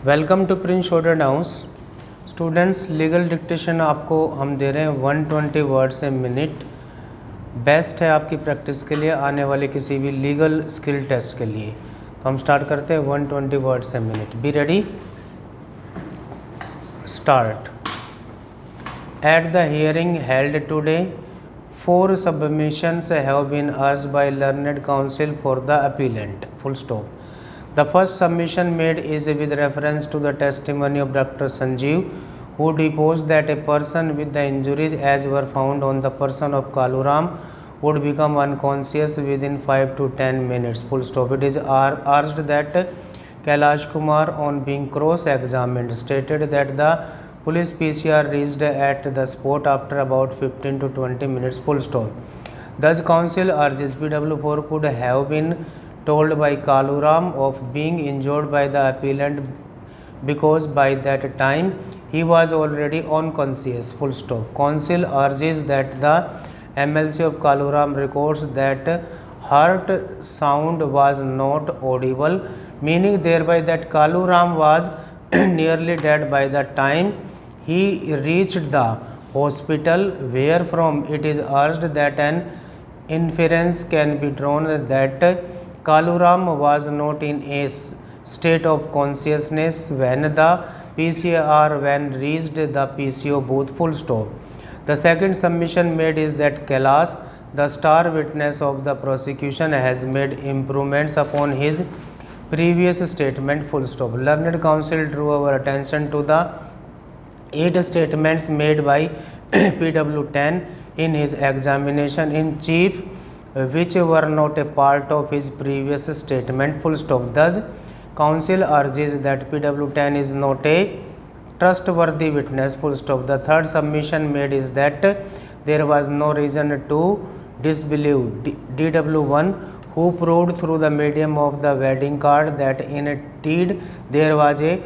Welcome to Prince Shoulder Downs. Students, legal dictation आपको हम दे रहे हैं 120 वर्ड्स ए मिनट। बेस्ट है आपकी प्रैक्टिस के लिए, आने वाले किसी भी लीगल स्किल टेस्ट के लिए। तो हम स्टार्ट करते हैं 120 words a minute. Be ready, start. At the hearing held today, 4 submissions have been urged by learned counsel for the appellant. Full stop. The first submission made is with reference to the testimony of Dr. Sanjeev, who deposed that a person with the injuries as were found on the person of Kaluram would become unconscious within 5 to 10 minutes. Full stop. It is urged that Kailash Kumar, on being cross-examined, stated that the police PCR reached at the spot after about 15 to 20 minutes. Full stop. Thus, counsel urges PW4 could have been told by Kaluram of being injured by the appellant because by that time he was already unconscious. Full stop. Counsel urges that the MLC of Kaluram records that hurt sound was not audible, meaning thereby that Kaluram was nearly dead by the time he reached the hospital, wherefrom it is urged that an inference can be drawn that Kaluram was not in a state of consciousness when the PCR reached the PCO booth. Full stop. The second submission made is that Kailash, the star witness of the prosecution, has made improvements upon his previous statement. Full stop. Learned counsel drew our attention to the 8 statements made by PW10 in his examination in chief, which were not a part of his previous statement. Full stop. Thus, counsel urges that PW10 is not a trustworthy witness. Full stop. The third submission made is that there was no reason to disbelieve DW1, who proved through the medium of the wedding card that indeed there was a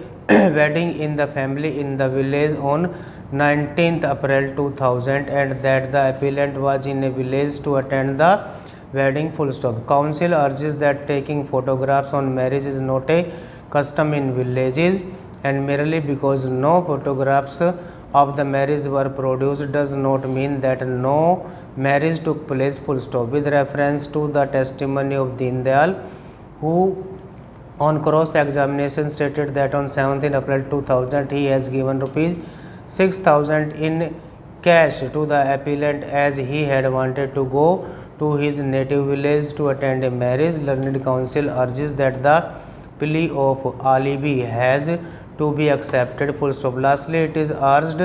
wedding in the family in the village on 19th April 2000 and that the appellant was in a village to attend the wedding. Full stop. Counsel urges that taking photographs on marriage is not a custom in villages, and merely because no photographs of the marriage were produced does not mean that no marriage took place. Full stop. With reference to the testimony of Deen Dayal, who on cross-examination stated that on 17th April 2000 he has given rupees 6,000 in cash to the appellant as he had wanted to go to his native village to attend a marriage. Learned counsel urges that the plea of alibi has to be accepted. Full stop. Lastly, it is urged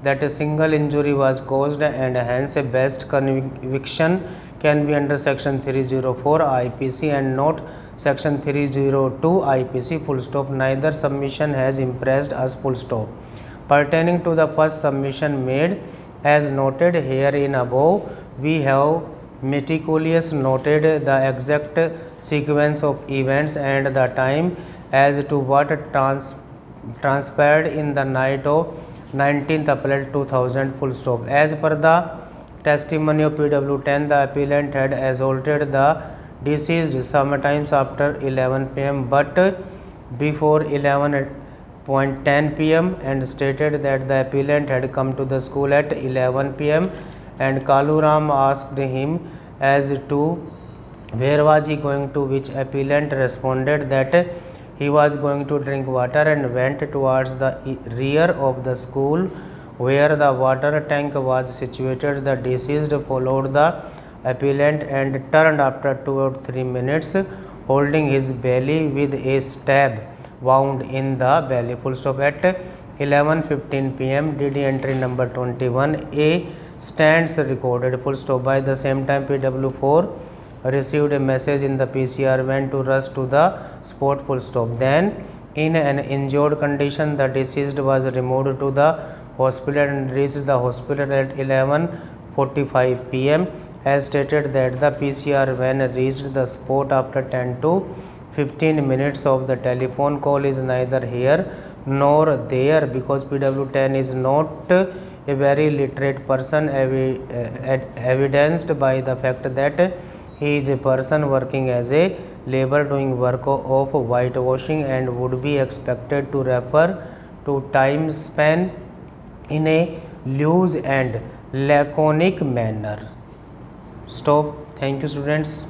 that a single injury was caused and hence a best conviction can be under section 304 IPC and not section 302 IPC. Full stop. Neither submission has impressed us. Full stop. Pertaining to the first submission made, as noted herein above, we have meticulously noted the exact sequence of events and the time as to what transpired in the night of 19th April 2000. Full stop. As per the testimony of PW10, the appellant had assaulted the deceased sometimes after 11 pm but before 11:10 pm and stated that the appellant had come to the school at 11 pm and Kaluram asked him as to where was he going to, which appellant responded that he was going to drink water and went towards the rear of the school where the water tank was situated. The deceased followed the appellant and turned after 2 or 3 minutes holding his belly with a stab wound in the belly. Full stop. At 11:15 pm DD entry number 21 a stands recorded. Full stop. By the same time, PW4 received a message in the PCR van to rush to the spot. Full stop. Then, in an injured condition, the deceased was removed to the hospital and reached the hospital at 11:45 pm. As stated that the PCR van reached the spot after 10 to 15 minutes of the telephone call is neither here nor there because PW10 is not a very literate person, evidenced by the fact that he is a person working as a labor doing work of whitewashing and would be expected to refer to time span in a loose and laconic manner. Stop. Thank you, students.